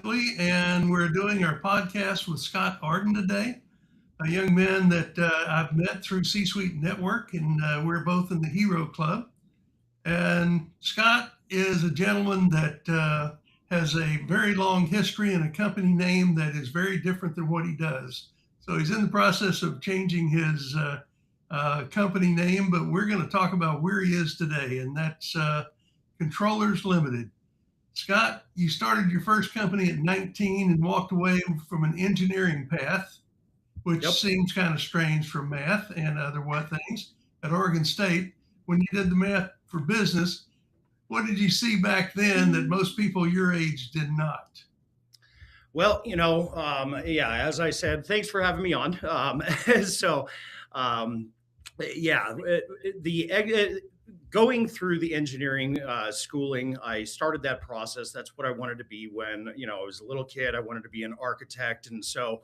Whitley, and we're doing our podcast with Scott Arden today, a young man that I've met through C-Suite Network, and we're both in the Hero Club. And Scott is a gentleman that has a very long history and a company name that is very different than what he does. So he's in the process of changing his company name, but we're going to talk about where he is today, and that's Controllers Limited. Scott, you started your first company at 19 and walked away from an engineering path, which seems kind of strange for math and other things at Oregon State. When you did the math for business, what did you see back then that most people your age did not? Well, as I said, thanks for having me on. Going through the engineering schooling, I started that process. That's what I wanted to be when, I was a little kid. I wanted to be an architect. And so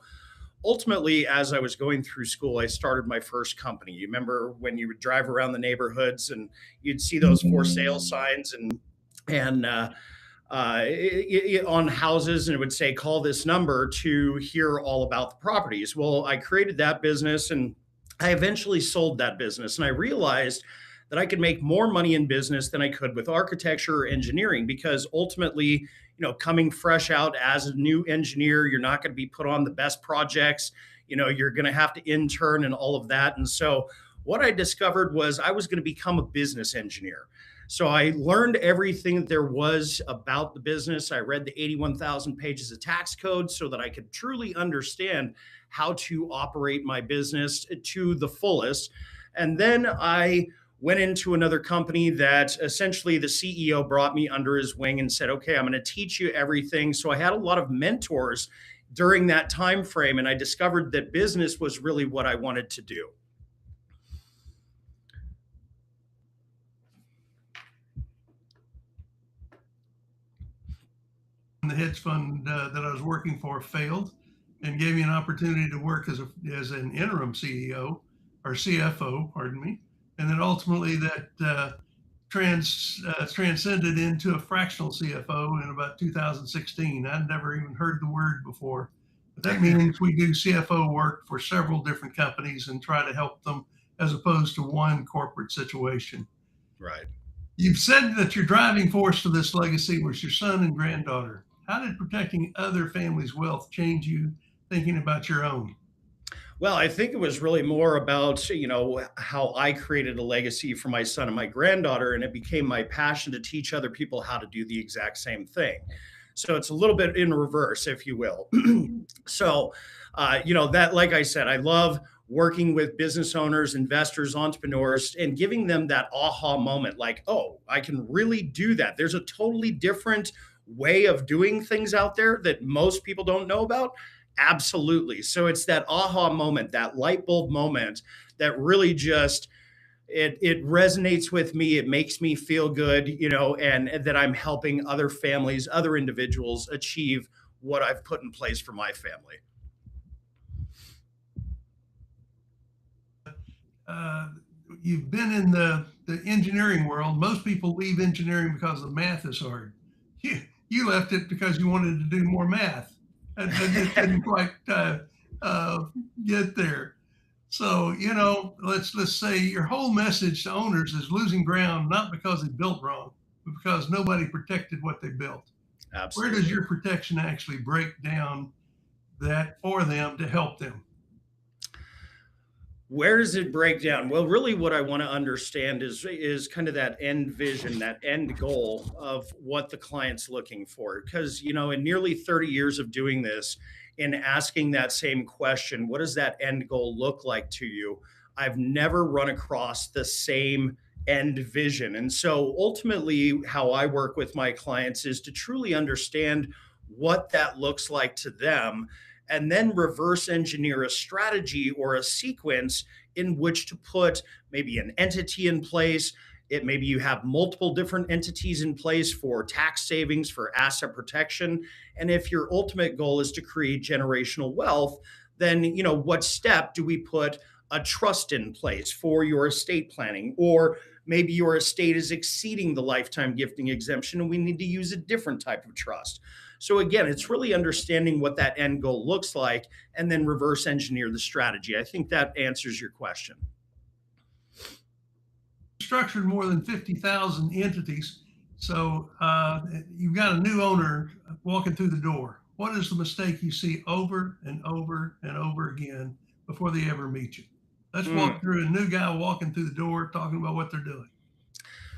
ultimately, as I was going through school, I started my first company. You remember when you would drive around the neighborhoods and you'd see those for sale signs on houses, and it would say, call this number to hear all about the properties. Well, I created that business and I eventually sold that business. And I realized that I could make more money in business than I could with architecture or engineering, because ultimately, coming fresh out as a new engineer, you're not going to be put on the best projects. You're going to have to intern and all of that. And so what I discovered was I was going to become a business engineer. So I learned everything that there was about the business. I read the 81,000 pages of tax code so that I could truly understand how to operate my business to the fullest. And then I went into another company that essentially the CEO brought me under his wing and said, okay, I'm going to teach you everything. So I had a lot of mentors during that time frame, and I discovered that business was really what I wanted to do. The hedge fund that I was working for failed and gave me an opportunity to work as an interim CEO or CFO, pardon me. And then ultimately that transcended into a fractional CFO in about 2016. I'd never even heard the word before. But that means we do CFO work for several different companies and try to help them as opposed to one corporate situation. Right. You've said that your driving force for this legacy was your son and granddaughter. How did protecting other families' wealth change you thinking about your own? Well, I think it was really more about, how I created a legacy for my son and my granddaughter, and it became my passion to teach other people how to do the exact same thing. So it's a little bit in reverse, if you will. That, like I said, I love working with business owners, investors, entrepreneurs, and giving them that aha moment, like, oh, I can really do that. There's a totally different way of doing things out there that most people don't know about. Absolutely. So it's that aha moment, that light bulb moment that really just, it resonates with me. It makes me feel good, and that I'm helping other families, other individuals achieve what I've put in place for my family. You've been in the engineering world. Most people leave engineering because the math is hard. You left it because you wanted to do more math. I just didn't quite get there. So, let's say your whole message to owners is losing ground, not because they built wrong, but because nobody protected what they built. Absolutely. Where does your protection actually break down that for them to help them? Where does it break down? Well, really what I want to understand is kind of that end vision, that end goal of what the client's looking for. Because, in nearly 30 years of doing this, in asking that same question, what does that end goal look like to you? I've never run across the same end vision. And so ultimately, how I work with my clients is to truly understand what that looks like to them, and then reverse engineer a strategy or a sequence in which to put maybe an entity in place. Maybe you have multiple different entities in place for tax savings, for asset protection. And if your ultimate goal is to create generational wealth, then, what step do we put a trust in place for your estate planning? Or maybe your estate is exceeding the lifetime gifting exemption and we need to use a different type of trust. So again, it's really understanding what that end goal looks like and then reverse engineer the strategy. I think that answers your question. Structured more than 50,000 entities. So you've got a new owner walking through the door. What is the mistake you see over and over and over again before they ever meet you? Let's walk through a new guy walking through the door talking about what they're doing.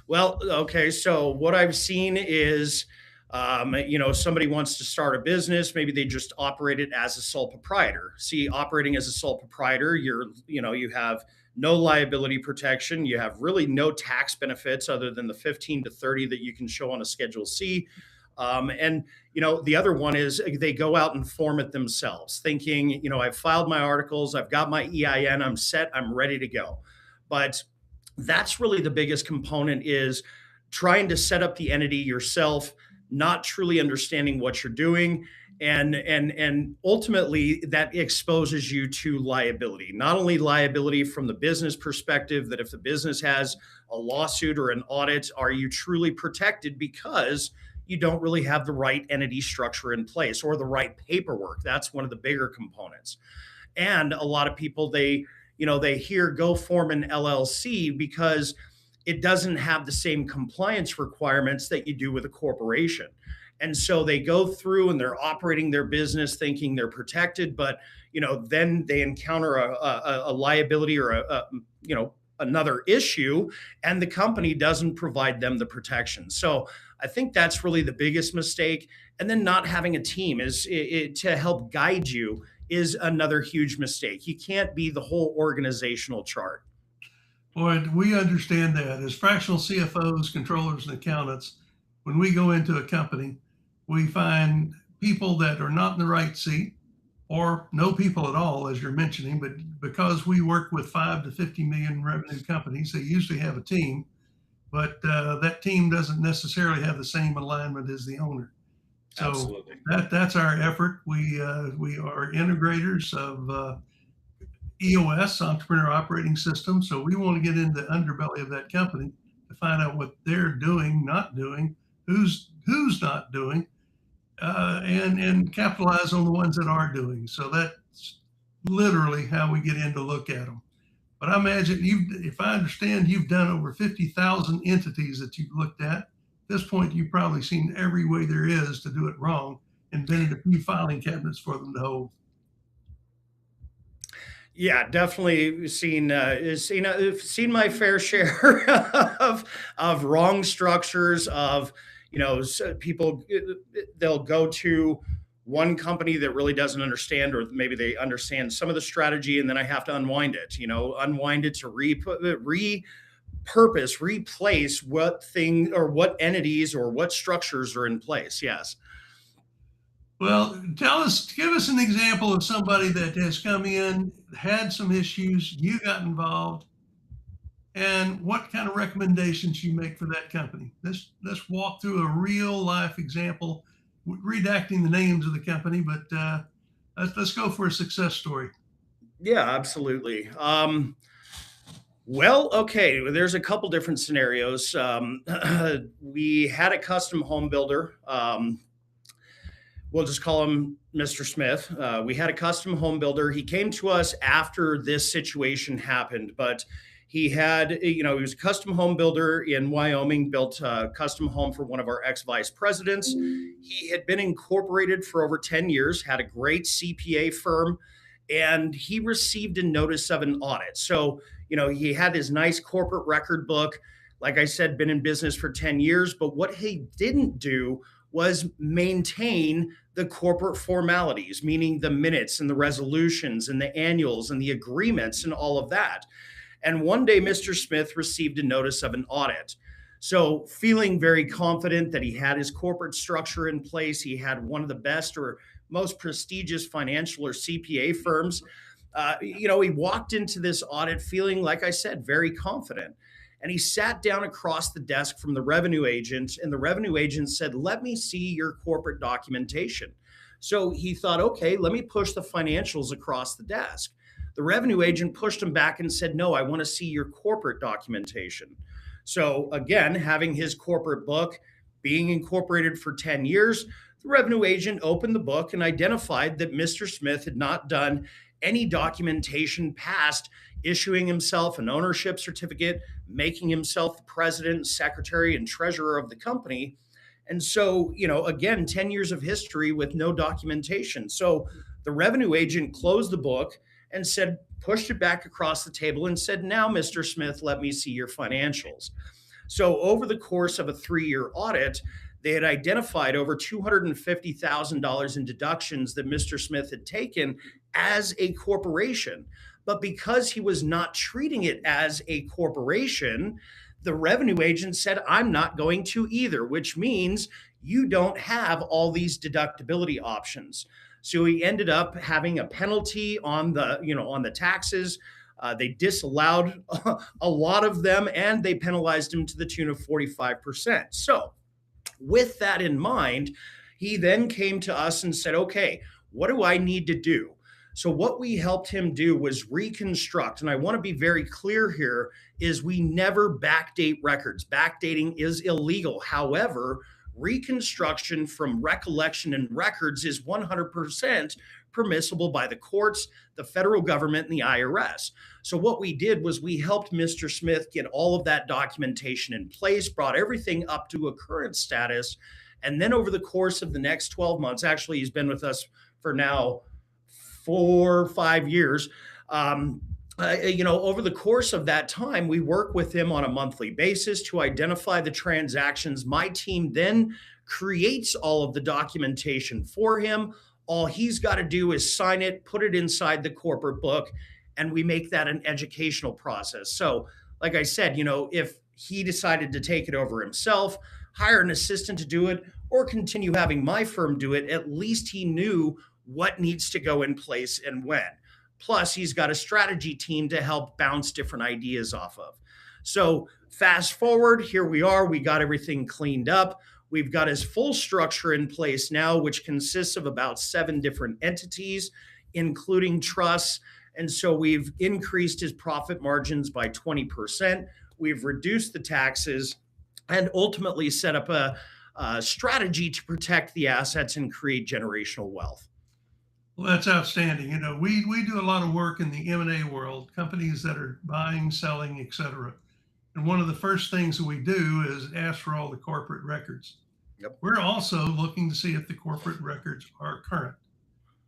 Well, okay. So what I've seen is, somebody wants to start a business. Maybe they just operate it as a sole proprietor. See, operating as a sole proprietor, you have no liability protection. You have really no tax benefits other than the 15 to 30 that you can show on a Schedule C. The other one is they go out and form it themselves, thinking, I've filed my articles, I've got my EIN, I'm set, I'm ready to go. But that's really the biggest component, is trying to set up the entity yourself, not truly understanding what you're doing. And ultimately that exposes you to liability, not only liability from the business perspective, that if the business has a lawsuit or an audit, are you truly protected because you don't really have the right entity structure in place or the right paperwork. That's one of the bigger components. And a lot of people, they hear go form an LLC because it doesn't have the same compliance requirements that you do with a corporation. And so they go through and they're operating their business thinking they're protected, but then they encounter a liability or another issue, and the company doesn't provide them the protection. So I think that's really the biggest mistake. And then not having a team to help guide you is another huge mistake. You can't be the whole organizational chart. Boy, we understand that. As fractional CFOs, controllers, and accountants, when we go into a company, we find people that are not in the right seat, or no people at all, as you're mentioning. But because we work with 5 to 50 million revenue companies, they usually have a team, but that team doesn't necessarily have the same alignment as the owner. So Absolutely. that's our effort. We are integrators of EOS, Entrepreneur Operating System. So we want to get into the underbelly of that company to find out what they're doing, not doing, who's not doing, and capitalize on the ones that are doing. So that's literally how we get in to look at them. But I imagine if I understand, you've done over 50,000 entities that you've looked at. At this point, you've probably seen every way there is to do it wrong, and invented a few filing cabinets for them to hold. Yeah, definitely seen my fair share of wrong structures, of people, they'll go to one company that really doesn't understand, or maybe they understand some of the strategy, and then I have to unwind it to repurpose, replace what thing or what entities or what structures are in place. Yes. Well, give us an example of somebody that has come in, had some issues, you got involved, and what kind of recommendations you make for that company. Let's walk through a real life example, redacting the names of the company, but let's go for a success story. Yeah, absolutely. Well, okay, there's a couple different scenarios. We had a custom home builder. We'll just call him Mr. Smith. We had a custom home builder. He came to us after this situation happened, but he was a custom home builder in Wyoming, built a custom home for one of our ex-vice presidents. He had been incorporated for over 10 years, had a great CPA firm, and he received a notice of an audit. So, he had his nice corporate record book. Like I said, been in business for 10 years, but what he didn't do was maintain the corporate formalities, meaning the minutes and the resolutions and the annuals and the agreements and all of that. And one day, Mr. Smith received a notice of an audit. So feeling very confident that he had his corporate structure in place, he had one of the best or most prestigious financial or CPA firms. He walked into this audit feeling, like I said, very confident. And he sat down across the desk from the revenue agent, and the revenue agent said, "Let me see your corporate documentation." So he thought, okay, let me push the financials across the desk. The revenue agent pushed him back and said, "No, I want to see your corporate documentation." So again, having his corporate book, being incorporated for 10 years, The revenue agent opened the book and identified that Mr. Smith had not done any documentation past issuing himself an ownership certificate, making himself the president, secretary, and treasurer of the company. And so, again, 10 years of history with no documentation. So the revenue agent closed the book and said, pushed it back across the table and said, now, Mr. Smith, let me see your financials. So over the course of a 3-year audit, they had identified over $250,000 in deductions that Mr. Smith had taken as a corporation. But because he was not treating it as a corporation, the revenue agent said, I'm not going to either, which means you don't have all these deductibility options. So he ended up having a penalty on the taxes. They disallowed a lot of them, and they penalized him to the tune of 45%. So with that in mind, he then came to us and said, okay, what do I need to do? So what we helped him do was reconstruct. And I want to be very clear here is we never backdate records. Backdating is illegal. However, reconstruction from recollection and records is 100% permissible by the courts, the federal government, and the IRS. So what we did was we helped Mr. Smith get all of that documentation in place, brought everything up to a current status. And then over the course of the next 12 months, actually, he's been with us for now 4 or 5 years. Over the course of that time, we work with him on a monthly basis to identify the transactions. My team then creates all of the documentation for him. All he's got to do is sign it, put it inside the corporate book, and we make that an educational process. So, like I said, if he decided to take it over himself, hire an assistant to do it, or continue having my firm do it, at least he knew what needs to go in place and when. Plus, he's got a strategy team to help bounce different ideas off of. So fast forward, here we are. We got everything cleaned up. We've got his full structure in place now, which consists of about 7 different entities, including trusts. And so we've increased his profit margins by 20%. We've reduced the taxes and ultimately set up a strategy to protect the assets and create generational wealth. Well, that's outstanding. We do a lot of work in the M&A world, companies that are buying, selling, et cetera. And one of the first things that we do is ask for all the corporate records. Yep. We're also looking to see if the corporate records are current.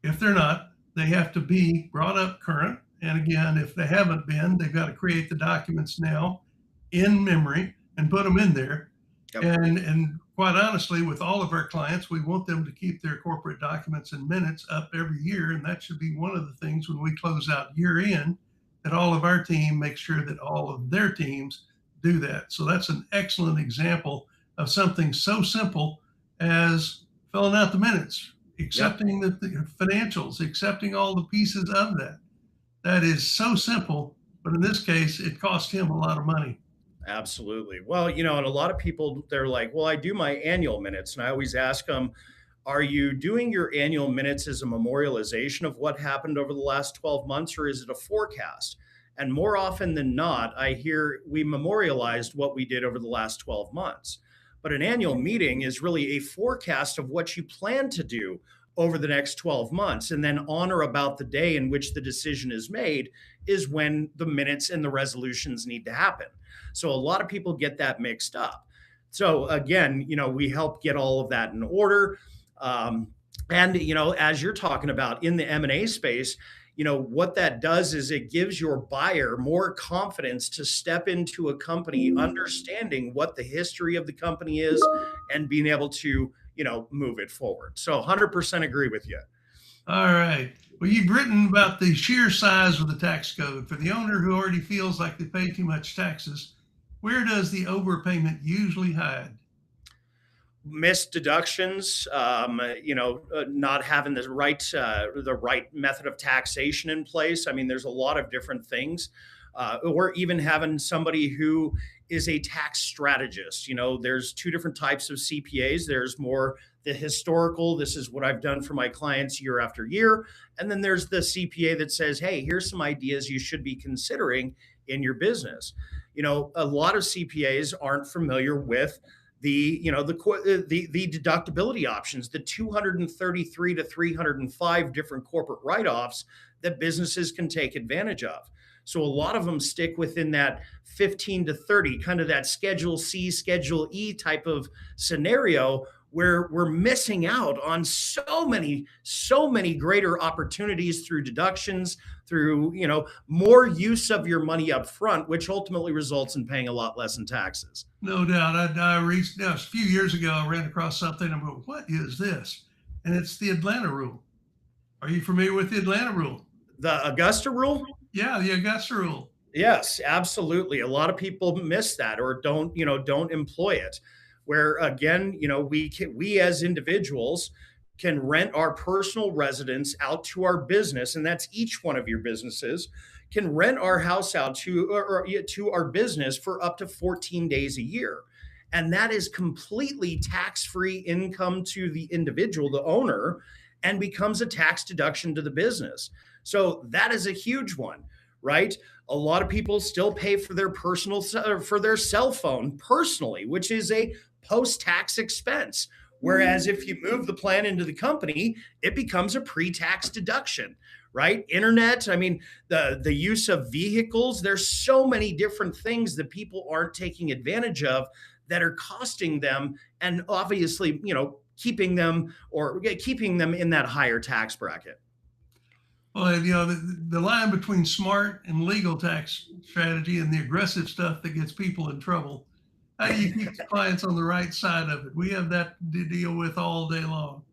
If they're not, they have to be brought up current. And again, if they haven't been, they've got to create the documents now in memory and put them in there. Yep. And quite honestly, with all of our clients, we want them to keep their corporate documents and minutes up every year. And that should be one of the things when we close out year end, that all of our team makes sure that all of their teams do that. So that's an excellent example of something so simple as filling out the minutes, accepting the financials, accepting all the pieces of that. That is so simple, but in this case, it cost him a lot of money. Absolutely. Well, and a lot of people, they're like, well, I do my annual minutes. And I always ask them, are you doing your annual minutes as a memorialization of what happened over the last 12 months, or is it a forecast? And more often than not, I hear we memorialized what we did over the last 12 months. But an annual meeting is really a forecast of what you plan to do over the next 12 months. And then on or about the day in which the decision is made is when the minutes and the resolutions need to happen. So a lot of people get that mixed up. So again, we help get all of that in order. And as you're talking about in the M&A space, what that does is it gives your buyer more confidence to step into a company, understanding what the history of the company is and being able to, move it forward. So 100% agree with you. All right. Well, you've written about the sheer size of the tax code. For the owner who already feels like they pay too much taxes, where does the overpayment usually hide? Missed deductions, not having the right method of taxation in place. I mean, there's a lot of different things. Or even having somebody who is a tax strategist. There's 2 different types of CPAs. There's more the historical, this is what I've done for my clients year after year. And then there's the CPA that says, hey, here's some ideas you should be considering in your business. A lot of CPAs aren't familiar with the deductibility options, the 233 to 305 different corporate write-offs that businesses can take advantage of. So a lot of them stick within that 15 to 30, kind of that Schedule C, Schedule E type of scenario, where we're missing out on so many greater opportunities through deductions, through more use of your money up front, which ultimately results in paying a lot less in taxes. No doubt. I reached a few years ago. I ran across something. I'm going, what is this? And it's the Atlanta rule. Are you familiar with the Atlanta rule? The Augusta rule? Yeah, the Augusta rule. Yes, absolutely. A lot of people miss that or don't employ it. Where again, we as individuals can rent our personal residence out to our business, and that's each one of your businesses can rent our house out to our business for up to 14 days a year. And that is completely tax-free income to the individual, the owner, and becomes a tax deduction to the business. So that is a huge one, right? A lot of people still pay for their cell phone personally, which is a post-tax expense. Whereas if you move the plan into the company, it becomes a pre-tax deduction, right? Internet, I mean, the use of vehicles, there's so many different things that people aren't taking advantage of that are costing them, and obviously, keeping them in that higher tax bracket. Well, the line between smart and legal tax strategy and the aggressive stuff that gets people in trouble, how do you keep the clients on the right side of it? We have that to deal with all day long.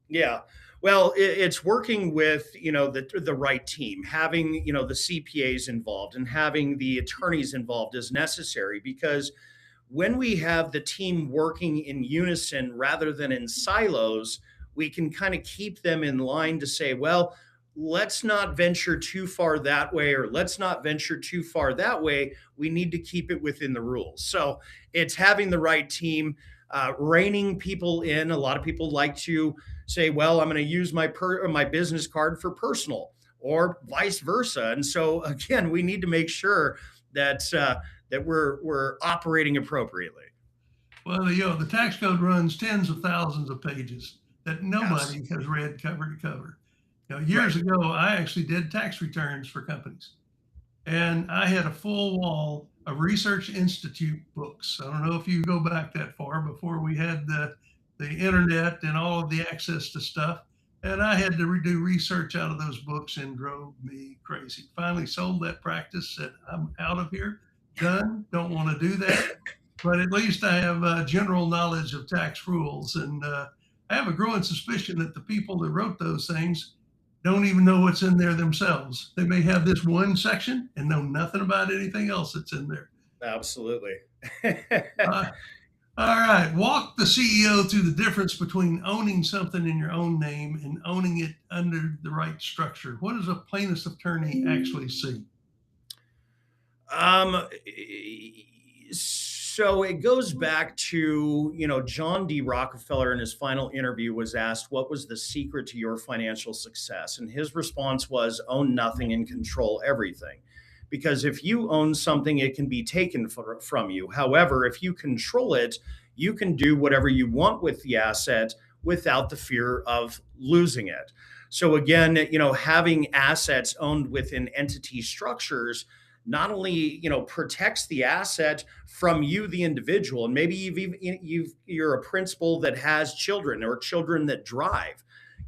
Yeah. Well, it's working with, the right team, having, the CPAs involved and having the attorneys involved is necessary, because when we have the team working in unison rather than in silos, we can kind of keep them in line to say, well, let's not venture too far that way, or let's not venture too far that way. We need to keep it within the rules. So it's having the right team, reining people in. A lot of people like to say, well, I'm going to use my business card for personal, or vice versa. And so again, we need to make sure that we're operating appropriately. Well, the tax code runs tens of thousands of pages that nobody has read cover to cover. Years ago, I actually did tax returns for companies, and I had a full wall of Research Institute books. I don't know if you go back that far, before we had the internet and all of the access to stuff. And I had to do research out of those books, and drove me crazy. Finally sold that practice, said, I'm out of here, done, don't want to do that. But at least I have a general knowledge of tax rules. And I have a growing suspicion that the people that wrote those things don't even know what's in there themselves. They may have this one section and know nothing about anything else that's in there. Absolutely. All right. Walk the CEO through the difference between owning something in your own name and owning it under the right structure. What does a plaintiff's attorney actually see? So it goes back to, John D. Rockefeller in his final interview was asked, what was the secret to your financial success? And his response was, own nothing and control everything. Because if you own something, it can be taken from you. However, if you control it, you can do whatever you want with the asset without the fear of losing it. So again, having assets owned within entity structures not only protects the asset from you, the individual, and maybe you're a principal that has children, or children that drive.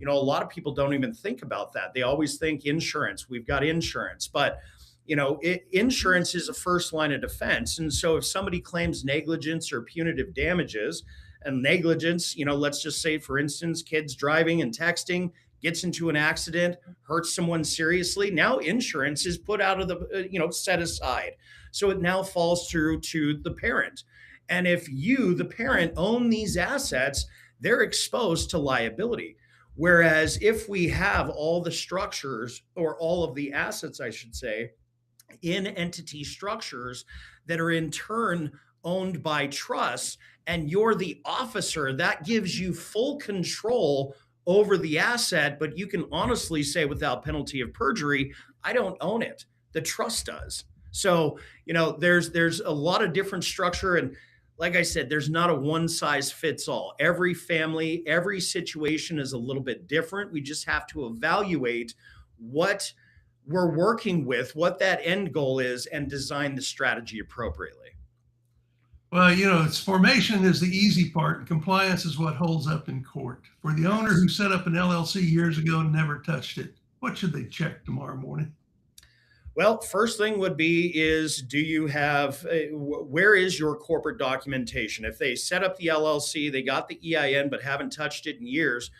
A lot of people don't even think about that. They always think insurance. We've got insurance, but insurance is a first line of defense. And so if somebody claims negligence or punitive damages, and negligence, let's just say, for instance, kids driving and texting, gets into an accident, hurts someone seriously, now insurance is put out of the, set aside. So it now falls through to the parent. And if you, the parent, own these assets, they're exposed to liability. Whereas if we have all the structures, or all of the assets, I should say, in entity structures that are in turn owned by trusts, and you're the officer, that gives you full control over the asset. But you can honestly say, without penalty of perjury, I don't own it. The trust does. So, there's a lot of different structure. And like I said, there's not a one size fits all. Every family, every situation is a little bit different. We just have to evaluate what we're working with, what that end goal is, and design the strategy appropriately. Well, it's formation is the easy part, and compliance is what holds up in court. For the owner Yes. who set up an LLC years ago and never touched it, what should they check tomorrow morning? Well, first thing would be is do you have where is your corporate documentation? If they set up the LLC, they got the EIN but haven't touched it in years,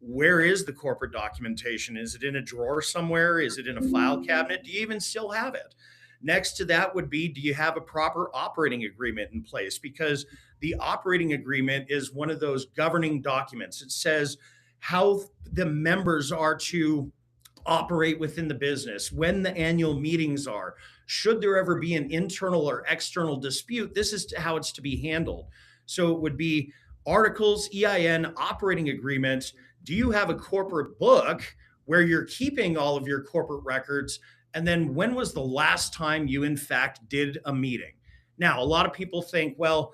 where is the corporate documentation? Is it in a drawer somewhere? Is it in a file cabinet? Do you even still have it? Next to that would be, do you have a proper operating agreement in place? Because the operating agreement is one of those governing documents. It says how the members are to operate within the business, when the annual meetings are. Should there ever be an internal or external dispute, this is how it's to be handled. So it would be articles, EIN, operating agreements. Do you have a corporate book where you're keeping all of your corporate records? And then when was the last time you, in fact, did a meeting? Now, a lot of people think, well,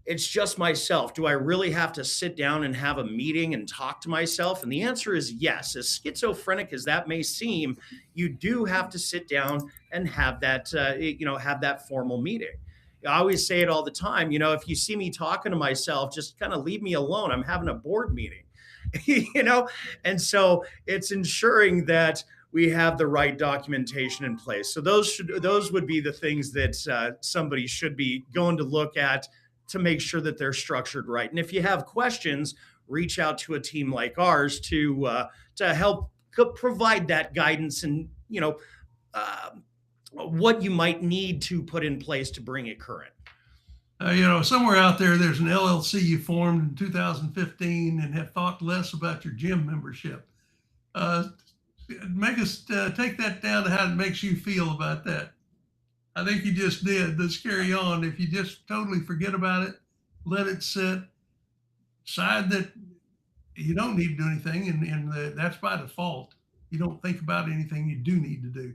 it's just myself. Do I really have to sit down and have a meeting and talk to myself? And the answer is yes. As schizophrenic as that may seem, you do have to sit down and have that, have that formal meeting. I always say it all the time. If you see me talking to myself, just kind of leave me alone. I'm having a board meeting, And so it's ensuring that we have the right documentation in place. So those would be the things that somebody should be going to look at to make sure that they're structured right. And if you have questions, reach out to a team like ours to help provide that guidance and what you might need to put in place to bring it current. Somewhere out there's an LLC you formed in 2015 and have thought less about your gym membership. Make us take that down to how it makes you feel about that. I think you just did. Let's carry on. If you just totally forget about it, let it sit, decide that you don't need to do anything, and that's by default. You don't think about anything you do need to do.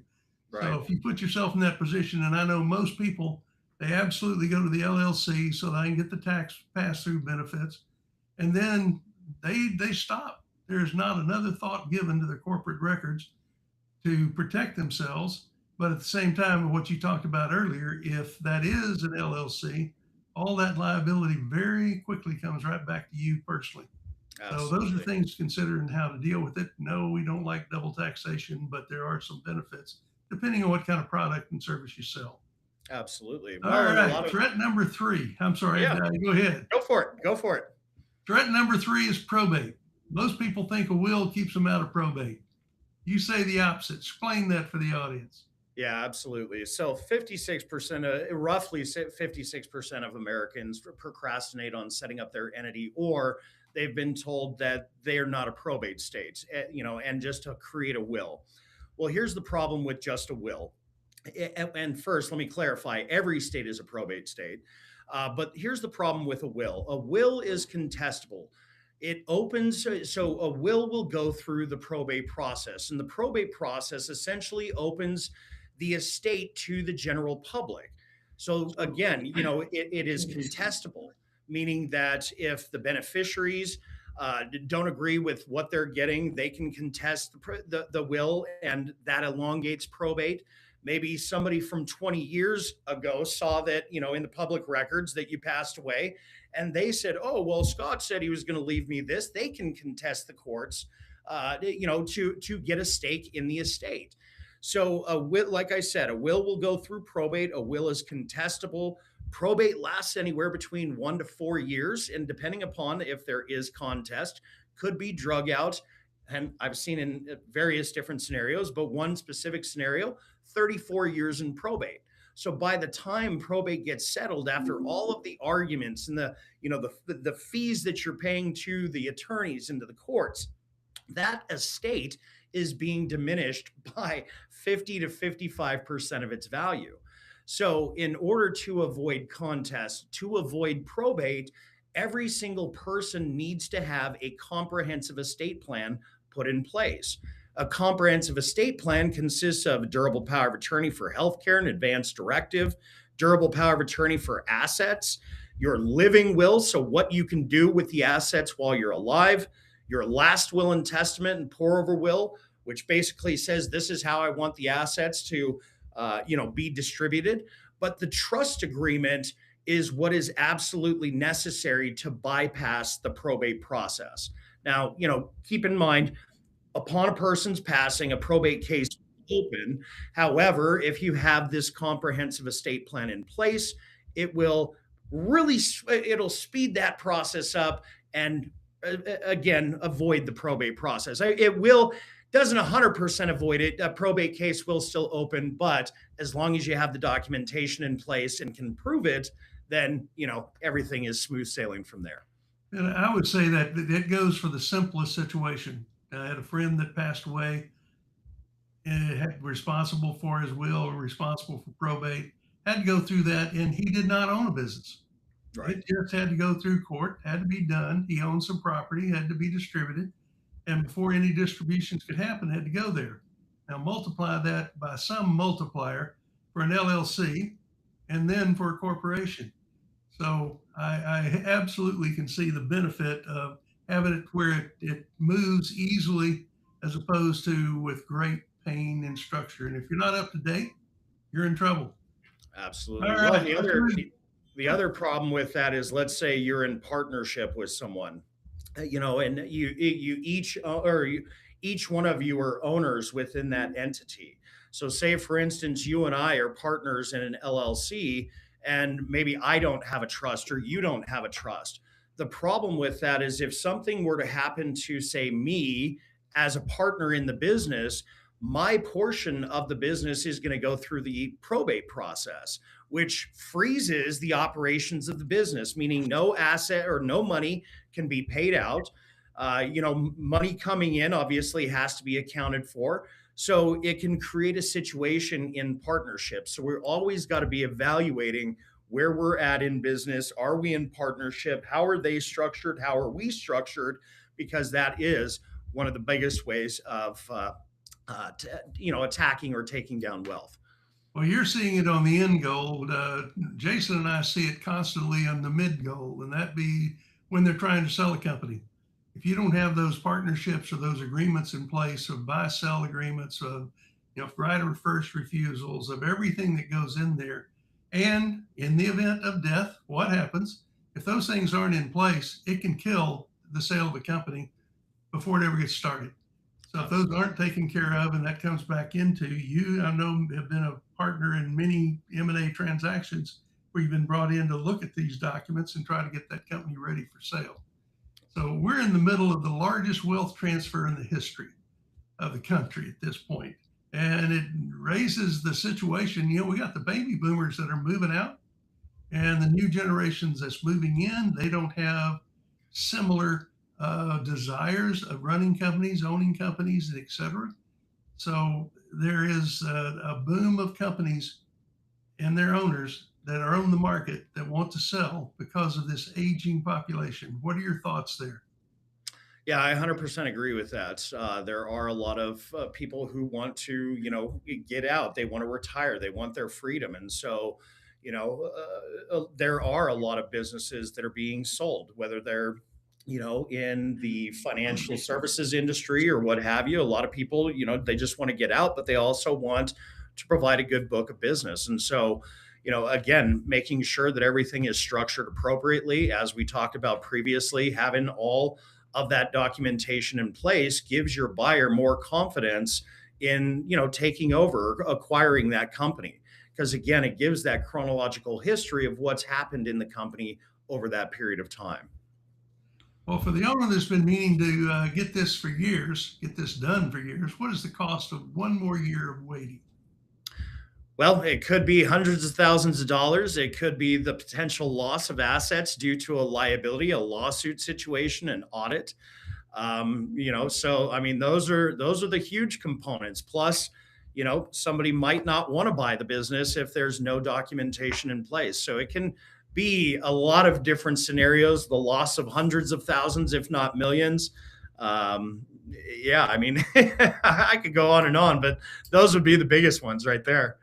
Right. So if you put yourself in that position, and I know most people, they absolutely go to the LLC so they can get the tax pass-through benefits, and then they stop. There's not another thought given to their corporate records to protect themselves. But at the same time, what you talked about earlier, if that is an LLC, all that liability very quickly comes right back to you personally. Absolutely. So those are things to consider and how to deal with it. No, we don't like double taxation, but there are some benefits depending on what kind of product and service you sell. Absolutely. All right. Threat number 3. I'm sorry. Yeah. Go ahead. Go for it. Threat number 3 is probate. Most people think a will keeps them out of probate. You say the opposite. Explain that for the audience. Yeah, absolutely. So roughly 56% of Americans procrastinate on setting up their entity, or they've been told that they are not a probate state, and just to create a will. Well, here's the problem with just a will. And first, let me clarify, every state is a probate state. But here's the problem with a will. A will is contestable. It opens, so a will go through the probate process, and the probate process essentially opens the estate to the general public. So again, it is contestable, meaning that if the beneficiaries don't agree with what they're getting, they can contest the will, and that elongates probate. Maybe somebody from 20 years ago saw that, in the public records that you passed away, and they said, oh, well, Scott said he was going to leave me this. They can contest the courts, to get a stake in the estate. So like I said, a will go through probate. A will is contestable. Probate lasts anywhere between 1 to 4 years, and depending upon if there is contest, could be drug out. And I've seen in various different scenarios, but one specific scenario, 34 years in probate. So by the time probate gets settled, after all of the arguments and the fees that you're paying to the attorneys and to the courts, that estate is being diminished by 50 to 55% of its value. So in order to avoid contest, to avoid probate, every single person needs to have a comprehensive estate plan put in place. A comprehensive estate plan consists of a durable power of attorney for healthcare and advance directive, durable power of attorney for assets, your living will, so what you can do with the assets while you're alive, your last will and testament and pour over will, which basically says this is how I want the assets to be distributed. But the trust agreement is what is absolutely necessary to bypass the probate process. Now, keep in mind, upon a person's passing, a probate case is open. However, if you have this comprehensive estate plan in place, it will it'll speed that process up and again avoid the probate process. It will doesn't 100% avoid it. A probate case will still open, but as long as you have the documentation in place and can prove it, then everything is smooth sailing from there. And I would say that it goes for the simplest situation. I had a friend that passed away and had responsible for his will, responsible for probate, had to go through that, and he did not own a business. Right. It just had to go through court, had to be done. He owned some property, had to be distributed. And before any distributions could happen, had to go there. Now multiply that by some multiplier for an LLC and then for a corporation. So I absolutely can see the benefit of having it where it moves easily as opposed to with great pain and structure. And if you're not up to date, you're in trouble. Absolutely. All Well, right. the other problem with that is, let's say you're in partnership with someone, and you each one of you are owners within that entity. So say, for instance, you and I are partners in an LLC, and maybe I don't have a trust or you don't have a trust. The problem with that is, if something were to happen to, say, me as a partner in the business, my portion of the business is going to go through the probate process, which freezes the operations of the business, meaning no asset or no money can be paid out. Money coming in obviously has to be accounted for. So it can create a situation in partnership. So we're always got to be evaluating where we're at in business. Are we in partnership? How are they structured? How are we structured? Because that is one of the biggest ways of attacking or taking down wealth. Well, you're seeing it on the end goal. Jason and I see it constantly on the mid goal, and that be when they're trying to sell a company. If you don't have those partnerships or those agreements in place of buy-sell agreements, of right of first refusals, of everything that goes in there, and in the event of death, what happens? If those things aren't in place, it can kill the sale of a company before it ever gets started. So if those aren't taken care of, and that comes back into you, I know have been a partner in many M&A transactions where you've been brought in to look at these documents and try to get that company ready for sale. So we're in the middle of the largest wealth transfer in the history of the country at this point. And it raises the situation, we got the baby boomers that are moving out, and the new generations that's moving in, they don't have similar desires of running companies, owning companies, et cetera. So there is a boom of companies and their owners that are on the market that want to sell because of this aging population. What are your thoughts there? Yeah, I 100% agree with that. There are a lot of people who want to, get out. They want to retire. They want their freedom. And so, there are a lot of businesses that are being sold, whether they're in the financial services industry or what have you. A lot of people, they just want to get out, but they also want to provide a good book of business. And so, again, making sure that everything is structured appropriately, as we talked about previously, having all of that documentation in place gives your buyer more confidence in, taking over, acquiring that company. Because again, it gives that chronological history of what's happened in the company over that period of time. Well, for the owner that's been meaning to get this done for years, what is the cost of one more year of waiting? Well, it could be hundreds of thousands of dollars. It could be the potential loss of assets due to a liability, a lawsuit situation, an audit. So I mean, those are the huge components. Plus, somebody might not want to buy the business if there's no documentation in place. So it can be a lot of different scenarios, the loss of hundreds of thousands, if not millions. Yeah, I mean, I could go on and on, but those would be the biggest ones right there.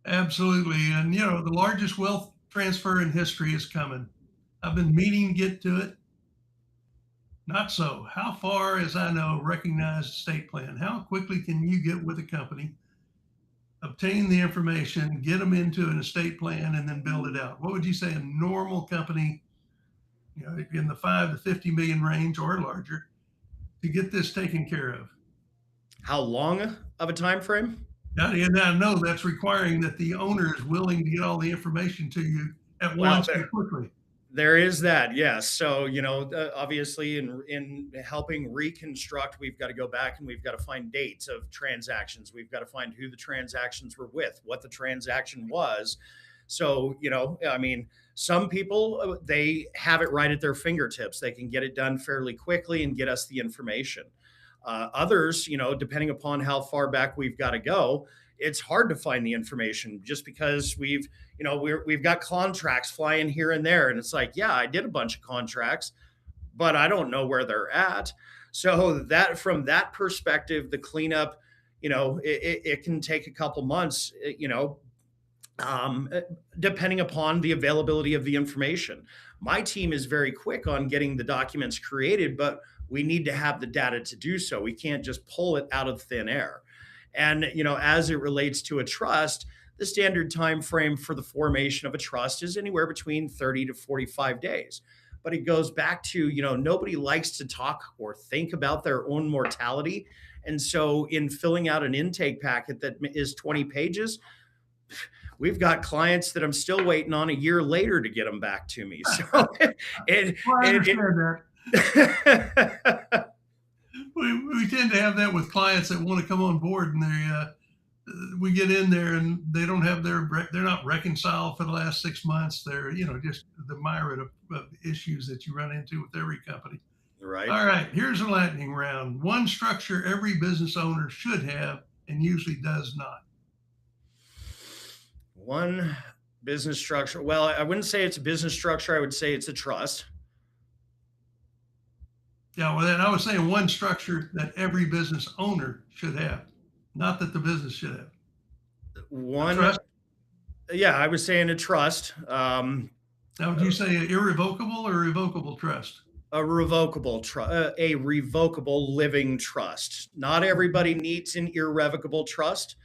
Absolutely. And, the largest wealth transfer in history is coming. I've been meaning to get to it. Not so. How far, as I know, recognized estate plan? How quickly can you get with a company, obtain the information, get them into an estate plan, and then build it out? What would you say a normal company, in the 5 to 50 million range or larger, to get this taken care of? How long of a time frame? And I know that's requiring that the owner is willing to get all the information to you at Well, once and quickly. there is that, yes. So, obviously, in helping reconstruct, we've got to go back and we've got to find dates of transactions. We've got to find who the transactions were with, what the transaction was. So, some people, they have it right at their fingertips. They can get it done fairly quickly and get us the information. Others, depending upon how far back we've got to go, it's hard to find the information just because we've got contracts flying here and there. And it's like, yeah, I did a bunch of contracts, but I don't know where they're at. So that from that perspective, the cleanup, it can take a couple months, depending upon the availability of the information. My team is very quick on getting the documents created, but we need to have the data to do so. We can't just pull it out of thin air. And as it relates to a trust, the standard time frame for the formation of a trust is anywhere between 30 to 45 days. But it goes back to, nobody likes to talk or think about their own mortality. And so in filling out an intake packet that is 20 pages, we've got clients that I'm still waiting on a year later to get them back to me. So I understand that. We tend to have that with clients that want to come on board, and we get in there and they don't have they're not reconciled for the last 6 months. They're just the myriad of issues that you run into with every company. Right. All right, here's a lightning round. One structure every business owner should have and usually does not. One business structure. Well, I wouldn't say it's a business structure. I would say it's a trust. Yeah, well, then I was saying one structure that every business owner should have, not that the business should have. One trust? Yeah, I was saying a trust. Now, would you say an irrevocable or revocable trust? A revocable trust, a revocable living trust. Not everybody needs an irrevocable trust.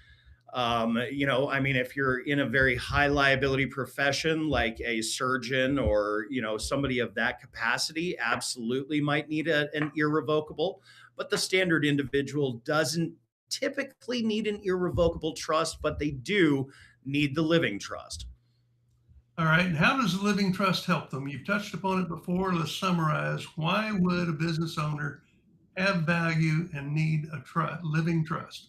If you're in a very high liability profession, like a surgeon or, somebody of that capacity, absolutely might need an irrevocable, but the standard individual doesn't typically need an irrevocable trust, but they do need the living trust. All right. And how does the living trust help them? You've touched upon it before. Let's summarize. Why would a business owner have value and need a living trust?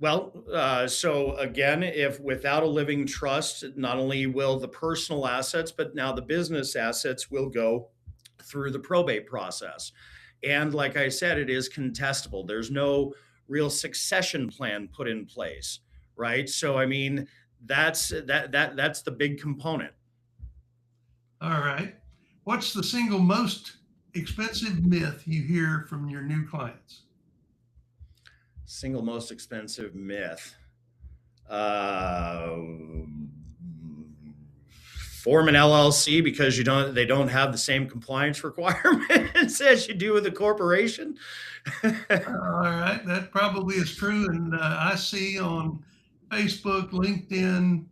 Well, so again, if without a living trust, not only will the personal assets, but now the business assets will go through the probate process. And like I said, it is contestable. There's no real succession plan put in place, right? So, that's the big component. All right. What's the single most expensive myth you hear from your new clients? Single most expensive myth. Form an LLC because they don't have the same compliance requirements as you do with a corporation. All right, that probably is true. And I see on Facebook, LinkedIn,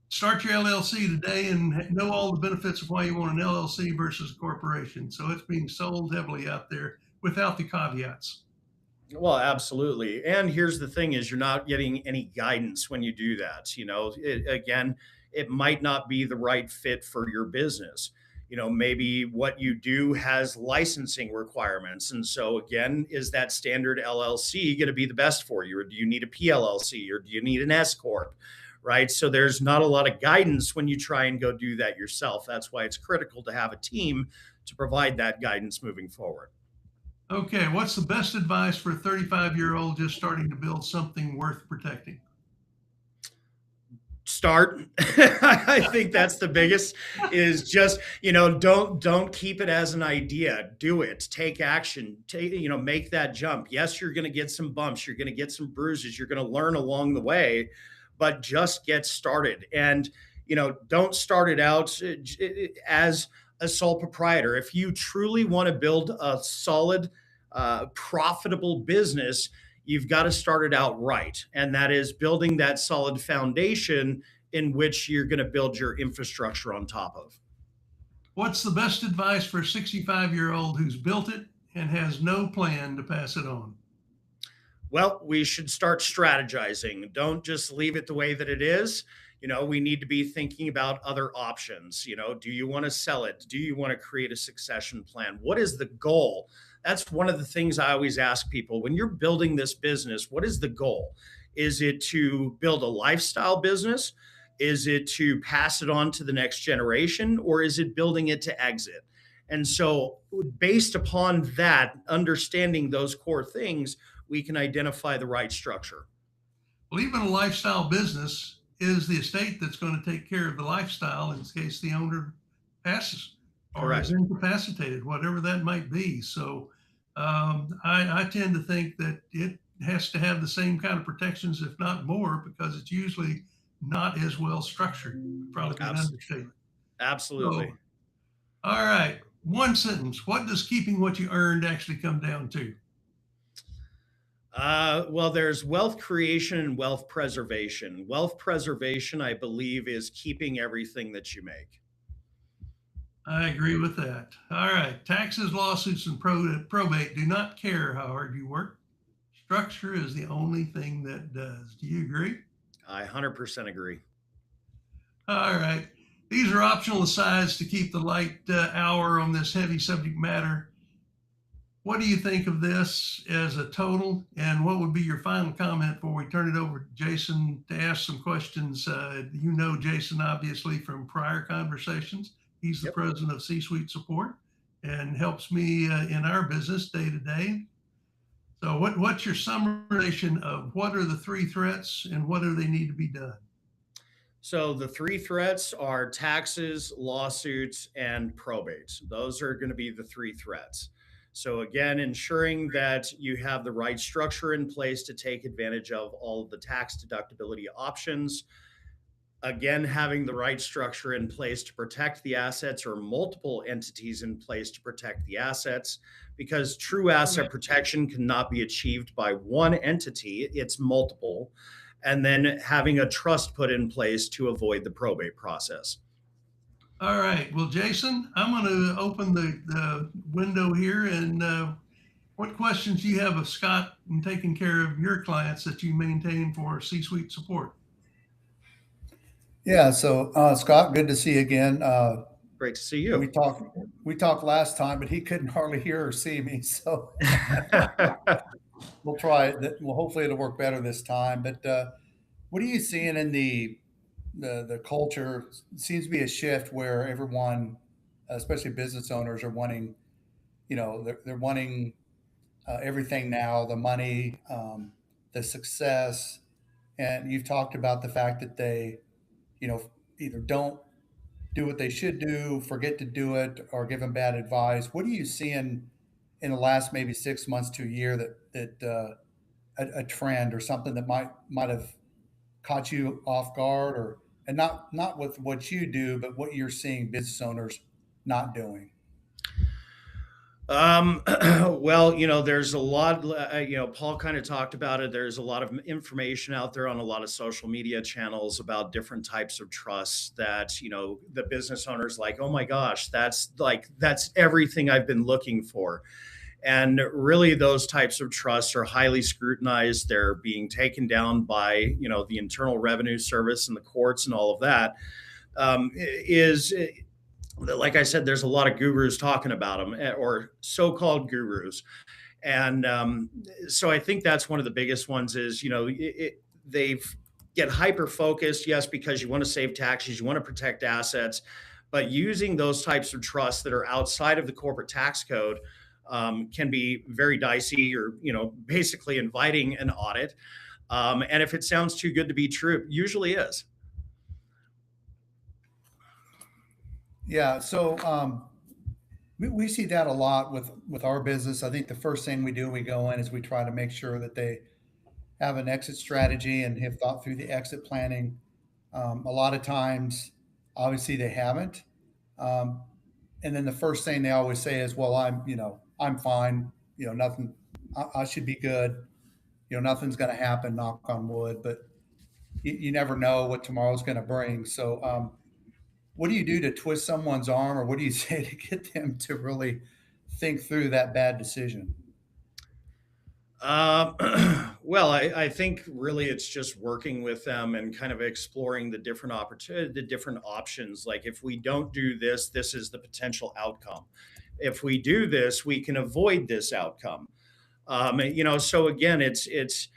start your LLC today and know all the benefits of why you want an LLC versus a corporation. So it's being sold heavily out there without the caveats. Well, absolutely. And here's the thing is you're not getting any guidance when you do that. It might not be the right fit for your business. Maybe what you do has licensing requirements. And so again, is that standard LLC going to be the best for you? Or do you need a PLLC or do you need an S Corp? Right. So there's not a lot of guidance when you try and go do that yourself. That's why it's critical to have a team to provide that guidance moving forward. Okay, what's the best advice for a 35-year-old just starting to build something worth protecting? Start. I think that's the biggest is just, don't keep it as an idea. Do it. Take action. Make that jump. Yes, you're going to get some bumps. You're going to get some bruises. You're going to learn along the way, but just get started. And don't start it out as a sole proprietor. If you truly want to build a solid, profitable business, you've got to start it out right. And that is building that solid foundation in which you're going to build your infrastructure on top of. What's the best advice for a 65-year-old who's built it and has no plan to pass it on? Well, we should start strategizing. Don't just leave it the way that it is. We need to be thinking about other options. Do you want to sell it? Do you want to create a succession plan? What is the goal? That's one of the things I always ask people. When you're building this business, what is the goal? Is it to build a lifestyle business? Is it to pass it on to the next generation? Or is it building it to exit? And so, based upon that, understanding those core things, we can identify the right structure. Well, even a lifestyle business is the estate that's going to take care of the lifestyle in case the owner passes or Correct. is incapacitated, whatever that might be. So I tend to think that it has to have the same kind of protections, if not more, because it's usually not as well structured. Probably be an understatement. Absolutely. So, all right. One sentence. What does keeping what you earned actually come down to? Well, there's wealth creation and wealth preservation. Wealth preservation, I believe, is keeping everything that you make. I agree with that. All right. Taxes, lawsuits, and probate do not care how hard you work. Structure is the only thing that does. Do you agree? I 100% agree. All right. These are optional asides to keep the light hour on this heavy subject matter. What do you think of this as a total? And what would be your final comment before we turn it over to Jason to ask some questions? Jason, obviously, from prior conversations. He's the president of C-Suite Support and helps me in our business day to day. So what's your summarization of what are the three threats and what do they need to be done? So the three threats are taxes, lawsuits, and probate. Those are going to be the three threats. So again, ensuring that you have the right structure in place to take advantage of all of the tax deductibility options. Again, having the right structure in place to protect the assets or multiple entities in place to protect the assets, because true asset protection cannot be achieved by one entity, it's multiple. And then having a trust put in place to avoid the probate process. All right. Well, Jason, I'm going to open the window here. And what questions do you have of Scott in taking care of your clients that you maintain for C-Suite Support? Yeah. So, Scott, good to see you again. Great to see you. We talked last time, but he couldn't hardly hear or see me. So we'll try it. Well, hopefully it'll work better this time. But what are you seeing in the culture? Seems to be a shift where everyone, especially business owners, are wanting, they're wanting everything now, the money, the success. And you've talked about the fact that they, either don't do what they should do, forget to do it, or give them bad advice. What are you seeing in the last maybe 6 months to a year that a trend or something that might have caught you off guard, or and not with what you do, but what you're seeing business owners not doing? Well, there's a lot, Paul kind of talked about it. There's a lot of information out there on a lot of social media channels about different types of trusts that, the business owners like, oh my gosh, that's everything I've been looking for. And really, those types of trusts are highly scrutinized. They're being taken down by, the Internal Revenue Service and the courts and all of that. Like I said, there's a lot of gurus talking about them, or so-called gurus. And so I think that's one of the biggest ones is, they get hyper-focused, yes, because you want to save taxes, you want to protect assets, but using those types of trusts that are outside of the corporate tax code can be very dicey, or, basically inviting an audit. And if it sounds too good to be true, it usually is. Yeah. So we see that a lot with our business. I think the first thing we do when we go in is we try to make sure that they have an exit strategy and have thought through the exit planning. A lot of times Obviously, they haven't. Um, and then the first thing they always say is, "Well, I'm fine. Nothing. I should be good. Nothing's going to happen. Knock on wood." But you never know what tomorrow's going to bring. So, what do you do to twist someone's arm, or what do you say to get them to really think through that bad decision? Well, I think really it's just working with them and kind of exploring the different opportunity, the different options. Like if we don't do this, this is the potential outcome. If we do this, we can avoid this outcome. So again, it's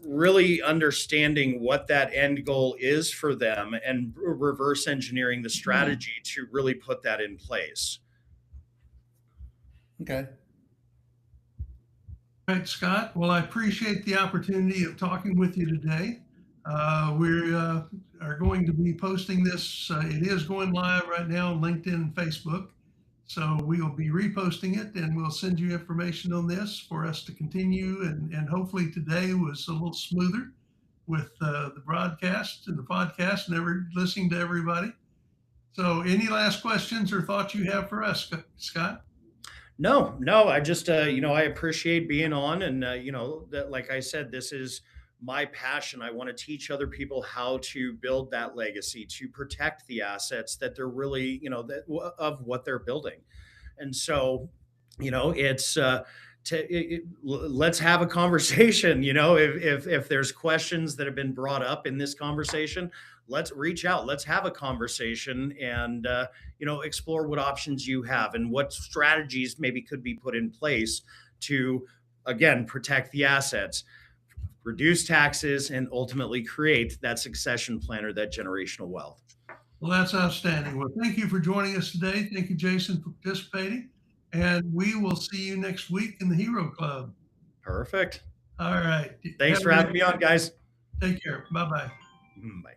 really understanding what that end goal is for them and reverse engineering the strategy to really put that in place. Okay. All right, Scott. Well, I appreciate the opportunity of talking with you today. We are going to be posting this. It is going live right now on LinkedIn and Facebook. So we will be reposting it, and we'll send you information on this for us to continue. And hopefully today was a little smoother with the broadcast and the podcast and listening to everybody. So any last questions or thoughts you have for us, Scott? No. I just, I appreciate being on, and that, like I said, this is my passion. I want to teach other people how to build that legacy, to protect the assets that they're really, of what they're building. And so, it's, let's have a conversation. If there's questions that have been brought up in this conversation, let's reach out, let's have a conversation, and explore what options you have and what strategies maybe could be put in place to, again, protect the assets, reduce taxes, and ultimately create that succession plan or that generational wealth. Well, that's outstanding. Well, thank you for joining us today. Thank you, Jason, for participating. And we will see you next week in the Hero Club. Perfect. All right. Thanks for having me on, guys. Take care. Bye-bye. Bye.